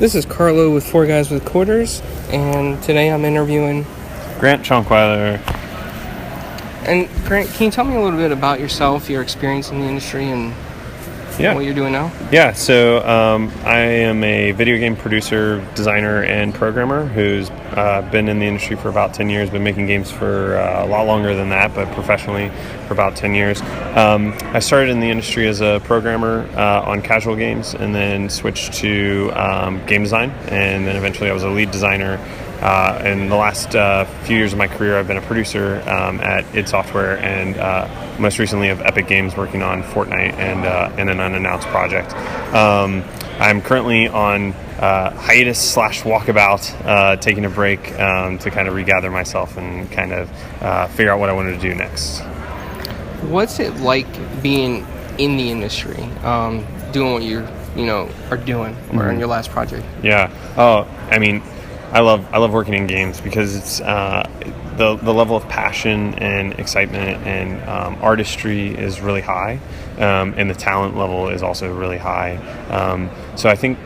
This is Carlo with Four Guys with Quarters, and today I'm interviewing Grant Shonkwiler. And Grant, can you tell me a little bit about yourself, your experience in the industry, and what you're doing now? Yeah, so I am a video game producer, designer, and programmer who's been in the industry for about 10 years, been making games for a lot longer than that, but professionally for about 10 years. I started in the industry as a programmer on casual games and then switched to game design, and then eventually I was a lead designer. In the last few years of my career, I've been a producer at id Software and most recently of Epic Games, working on Fortnite and an unannounced project. I'm currently on hiatus / walkabout, taking a break to kind of regather myself and kind of figure out what I wanted to do next. What's it like being in the industry, doing what you are doing, or in your last project? Yeah. Oh, I mean, I love working in games because it's the level of passion and excitement and artistry is really high, and the talent level is also really high. So I think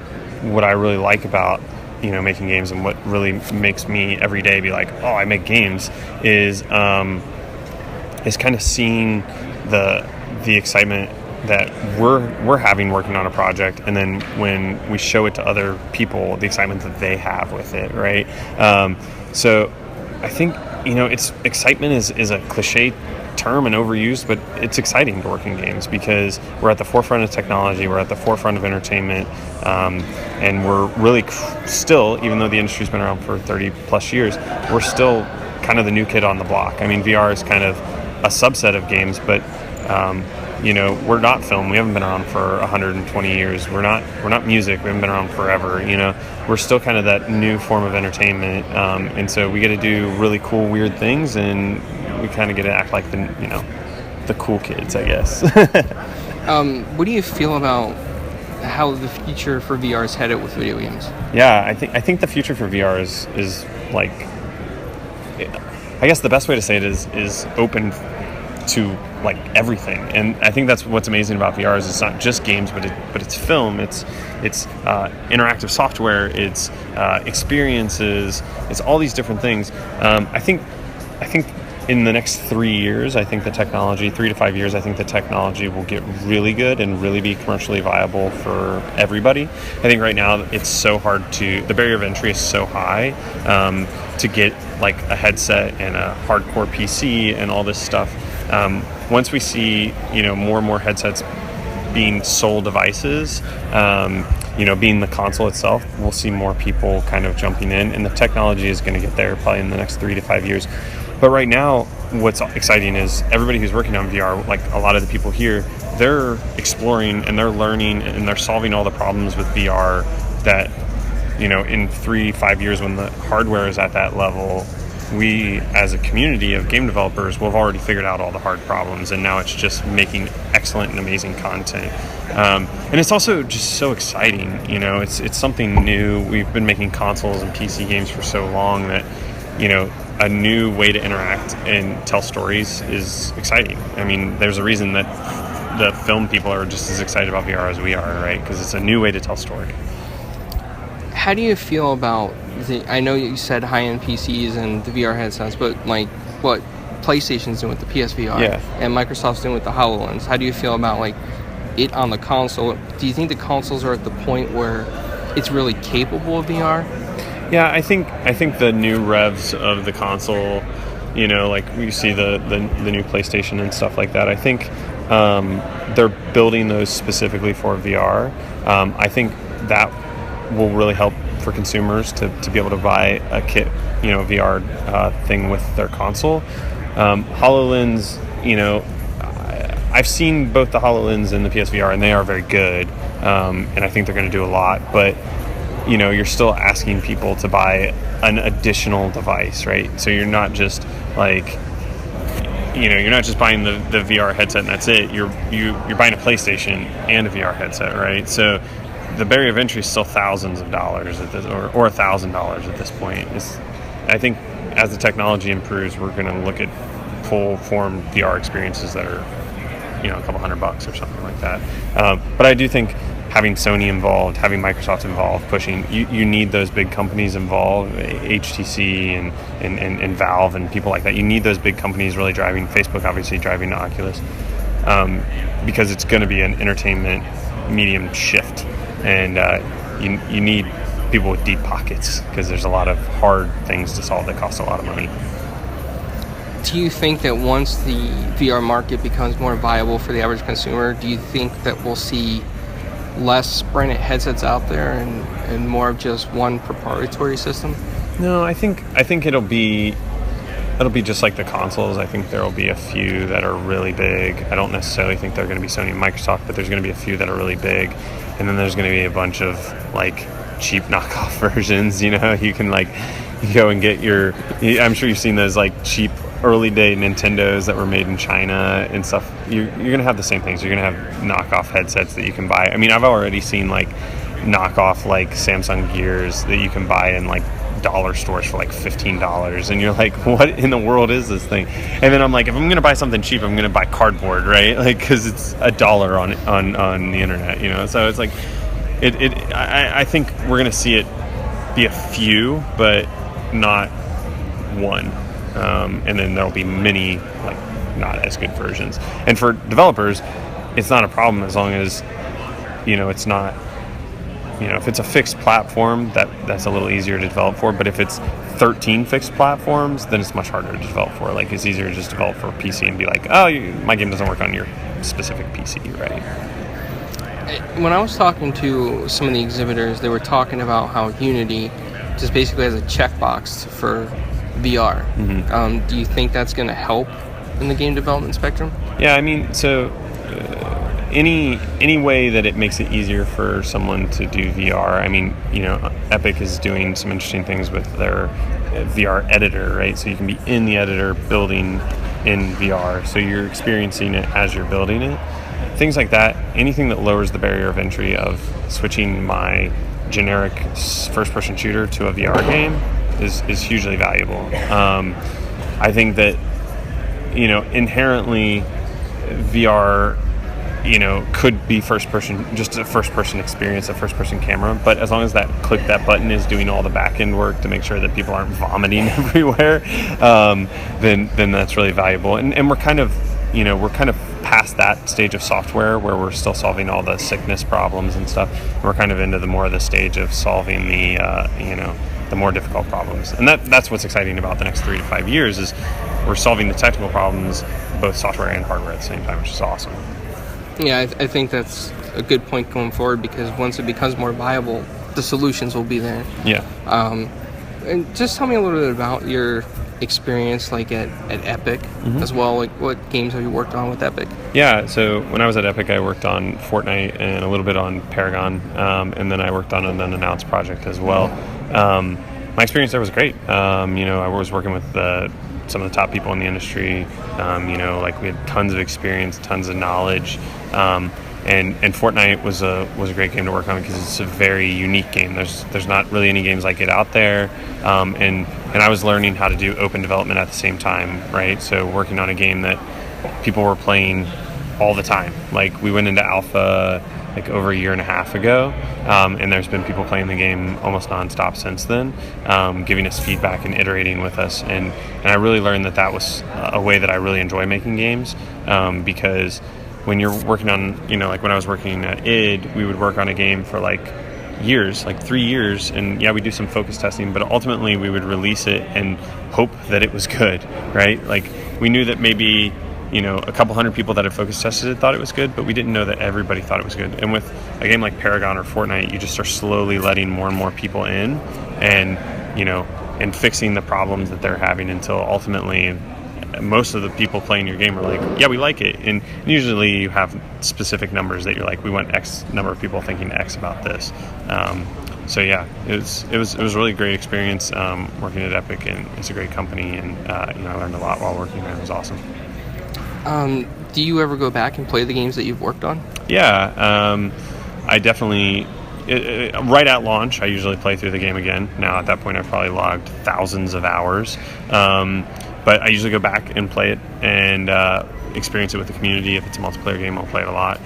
what I really like about making games, and what really makes me every day be like, oh, I make games, is kind of seeing the excitement that we're having working on a project, and then when we show it to other people, the excitement that they have with it, right? So I think excitement is a cliche term and overused, but it's exciting to work in games because we're at the forefront of technology, we're at the forefront of entertainment, and we're really still, even though the industry's been around for 30 plus years, we're still kind of the new kid on the block. I mean, VR is kind of a subset of games, but we're not film. We haven't been around for 120 years. We're not music. We haven't been around forever. We're still kind of that new form of entertainment, and so we get to do really cool, weird things, and we kind of get to act like the cool kids, I guess. What do you feel about how the future for VR is headed with video games? Yeah, I think the future for VR is like, I guess the best way to say it is open to like everything, and I think that's what's amazing about VR is it's not just games, but it's film, it's interactive software, it's experiences, it's all these different things. I think in the next 3 years, I think the technology, 3 to 5 years, I think the technology will get really good and really be commercially viable for everybody. I think right now it's so hard the barrier of entry is so high to get like a headset and a hardcore PC and all this stuff. Once we see, more and more headsets being sole devices, being the console itself, we'll see more people kind of jumping in, and the technology is going to get there probably in the next 3 to 5 years. But right now, what's exciting is everybody who's working on VR, like a lot of the people here, they're exploring and they're learning and they're solving all the problems with VR that, in 3-5 years when the hardware is at that level, we as a community of game developers will have already figured out all the hard problems, and now it's just making excellent and amazing content. And it's also just so exciting, it's something new. We've been making consoles and PC games for so long that, a new way to interact and tell stories is exciting. I mean, there's a reason that the film people are just as excited about VR as we are, right? Because it's a new way to tell story. How do you feel about I know you said high-end PCs and the VR headsets, but like what PlayStation's doing with the PSVR and Microsoft's doing with the HoloLens? How do you feel about like it on the console? Do you think the consoles are at the point where it's really capable of VR? Yeah, I think the new revs of the console, like we see the new PlayStation and stuff like that, I think they're building those specifically for VR. I think that will really help for consumers to be able to buy a kit, VR thing with their console. HoloLens, I've seen both the HoloLens and the PSVR, and they are very good, and I think they're going to do a lot, but you're still asking people to buy an additional device, right? So you're not just like, you're not just buying the VR headset and that's it. You're buying a PlayStation and a VR headset, right? So the barrier of entry is still thousands of dollars at this, or $1,000 at this point. I think as the technology improves, we're going to look at full form VR experiences that are, a couple $100 or something like that. But I do think having Sony involved, having Microsoft involved, pushing, you need those big companies involved, HTC and Valve and people like that. You need those big companies really driving, Facebook obviously driving Oculus, because it's going to be an entertainment medium shift, and you need people with deep pockets, because there's a lot of hard things to solve that cost a lot of money. Do you think that once the VR market becomes more viable for the average consumer, do you think that we'll see less branded headsets out there and more of just one proprietary system? No, I think it'll be just like the consoles. I think there will be a few that are really big. I don't necessarily think they're going to be Sony and Microsoft, but there's going to be a few that are really big, and then there's going to be a bunch of like cheap knockoff versions. You can like go and get I'm sure you've seen those like cheap early day Nintendos that were made in China and stuff. You're going to have the same things. You're going to have knockoff headsets that you can buy. I mean, I've already seen like knockoff like Samsung Gears that you can buy in like dollar stores for like $15, and you're like, what in the world is this thing? And then I'm like, if I'm going to buy something cheap, I'm going to buy cardboard, right? Like, because it's $1 on the internet, So it's like, I think we're going to see it be a few, but not one. And then there'll be many like not as good versions. And for developers, it's not a problem as long as it's not, if it's a fixed platform, that's a little easier to develop for. But if it's 13 fixed platforms, then it's much harder to develop for. Like, it's easier to just develop for a PC and be like, oh, my game doesn't work on your specific PC, right? When I was talking to some of the exhibitors, they were talking about how Unity just basically has a checkbox for VR. Mm-hmm. Do you think that's going to help in the game development spectrum? Yeah, I mean, so any way that it makes it easier for someone to do VR. I mean, Epic is doing some interesting things with their VR editor, right? So you can be in the editor building in VR, so you're experiencing it as you're building it. Things like that. Anything that lowers the barrier of entry of switching my generic first-person shooter to a VR game is hugely valuable. I think that inherently VR could be just a first-person experience, a first-person camera. But as long as that button is doing all the back-end work to make sure that people aren't vomiting everywhere, then that's really valuable. And we're kind of past that stage of software where we're still solving all the sickness problems and stuff. We're kind of into the more of the stage of solving the more difficult problems. And that's what's exciting about the next 3 to 5 years is we're solving the technical problems, both software and hardware at the same time, which is awesome. Yeah, I think that's a good point going forward, because once it becomes more viable, the solutions will be there. Yeah. And just tell me a little bit about your experience like at Epic as well. Like, what games have you worked on with Epic? Yeah, so when I was at Epic, I worked on Fortnite and a little bit on Paragon, and then I worked on an unannounced project as well. My experience there was great. I was working with some of the top people in the industry. Like, we had tons of experience, tons of knowledge. And Fortnite was a great game to work on because it's a very unique game. There's not really any games like it out there. And I was learning how to do open development at the same time, right? So working on a game that people were playing all the time. Like, we went into alpha like over a year and a half ago, and there's been people playing the game almost nonstop since then, giving us feedback and iterating with us. And I really learned that was a way that I really enjoy making games, because when you're working on, like when I was working at id, we would work on a game for like years, like 3 years, and yeah, we do some focus testing, but ultimately we would release it and hope that it was good, right? Like, we knew that maybe a couple hundred people that had focus tested it thought it was good, but we didn't know that everybody thought it was good. And with a game like Paragon or Fortnite, you just are slowly letting more and more people in, and fixing the problems that they're having until ultimately most of the people playing your game are like, yeah, we like it. And usually you have specific numbers that you're like, we want X number of people thinking X about this. So yeah, it was a really great experience working at Epic, and it's a great company, and I learned a lot while working there. It was awesome. Do you ever go back and play the games that you've worked on? Yeah, I definitely. Right at launch, I usually play through the game again. Now at that point, I've probably logged thousands of hours. But I usually go back and play it and experience it with the community. If it's a multiplayer game, I'll play it a lot.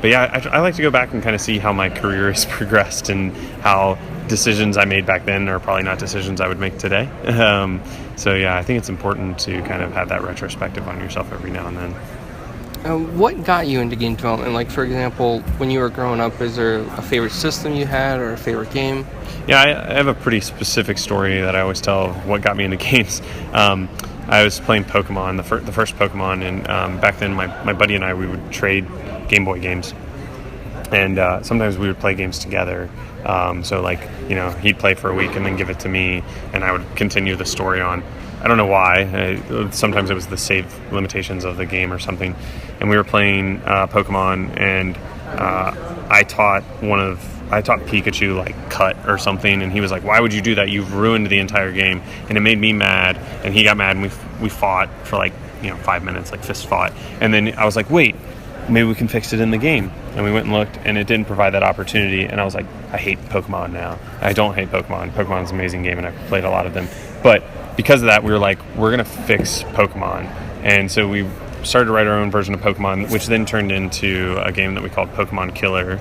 But yeah, I like to go back and kind of see how my career has progressed and how decisions I made back then are probably not decisions I would make today. So yeah, I think it's important to kind of have that retrospective on yourself every now and then. What got you into game development? Like, for example, when you were growing up, is there a favorite system you had or a favorite game? Yeah, I have a pretty specific story that I always tell of what got me into games. I was playing Pokemon, the first Pokemon, and back then my buddy and I, we would trade Game Boy games. And sometimes we would play games together. So like, he'd play for a week and then give it to me, and I would continue the story on. I don't know why. Sometimes it was the save limitations of the game or something. And we were playing Pokemon, and I taught Pikachu like cut or something, and he was like, "Why would you do that? You've ruined the entire game." And it made me mad, and he got mad, and we fought for like 5 minutes, like fist fought. And then I was like, "Wait, maybe we can fix it in the game." And we went and looked, and it didn't provide that opportunity. And I was like, I hate Pokemon now. I don't hate Pokemon. Pokemon's an amazing game, and I've played a lot of them. But because of that, we were like, we're going to fix Pokemon. And so we started to write our own version of Pokemon, which then turned into a game that we called Pokemon Killer,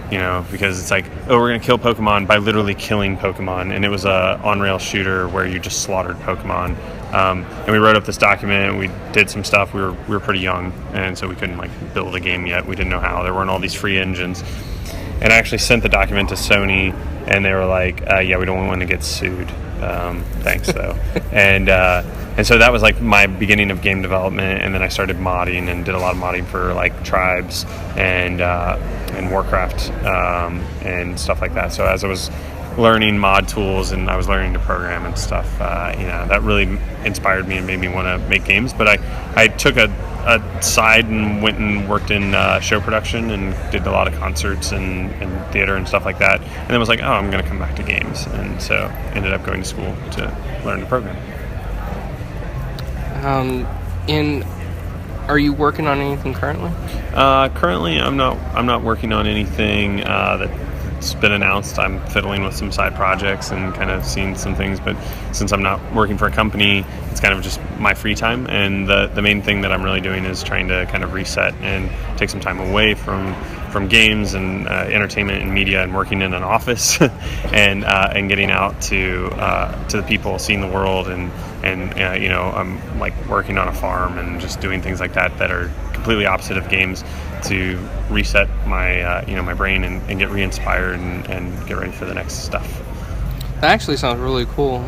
because it's like, we're going to kill Pokemon by literally killing Pokemon. And it was a on-rail shooter where you just slaughtered Pokemon. And we wrote up this document. We did some stuff. We were pretty young, and so we couldn't like build a game yet. We didn't know how. There weren't all these free engines. And I actually sent the document to Sony, and they were like, "Yeah, we don't want to get sued. Thanks though." And so that was like my beginning of game development. And then I started modding and did a lot of modding for like Tribes and Warcraft and stuff like that. So as I was learning mod tools and I was learning to program and stuff, that really inspired me and made me want to make games. But I took a side and went and worked in show production and did a lot of concerts and theater and stuff like that. And then was like, I'm going to come back to games. And so ended up going to school to learn to program. Are you working on anything currently? Currently, I'm not working on anything that's been announced. I'm fiddling with some side projects and kind of seeing some things, but since I'm not working for a company, it's kind of just my free time. And the main thing that I'm really doing is trying to kind of reset and take some time away from games and entertainment and media and working in an office and getting out to the people, seeing the world, and I'm like working on a farm and just doing things like that are completely opposite of games, to reset my my brain and get re-inspired and get ready for the next stuff. That actually sounds really cool.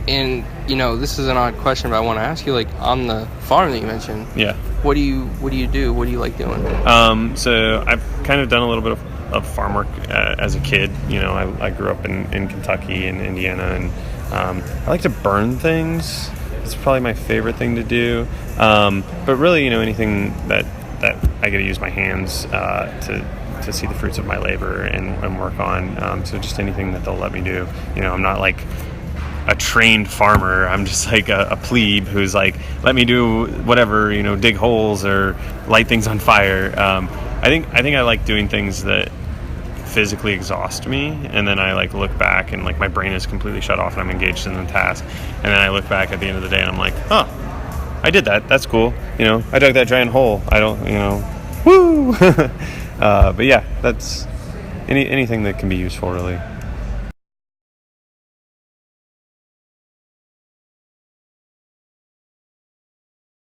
And this is an odd question, but I want to ask you, like, on the farm that you mentioned. Yeah. What do you do? What do you like doing? So I've kind of done a little bit of farm work as a kid. I grew up in Kentucky and Indiana, and I like to burn things. It's probably my favorite thing to do. But really, anything that I get to use my hands to see the fruits of my labor and work on. So just anything that they'll let me do. I'm not like a trained farmer. I'm just like a plebe who's like, let me do whatever, dig holes or light things on fire. I think I like doing things that physically exhaust me, and then I like look back and like my brain is completely shut off and I'm engaged in the task, and then I look back at the end of the day and I'm like, I did that. That's cool. I dug that giant hole. I don't, woo. But yeah, that's anything that can be useful, really.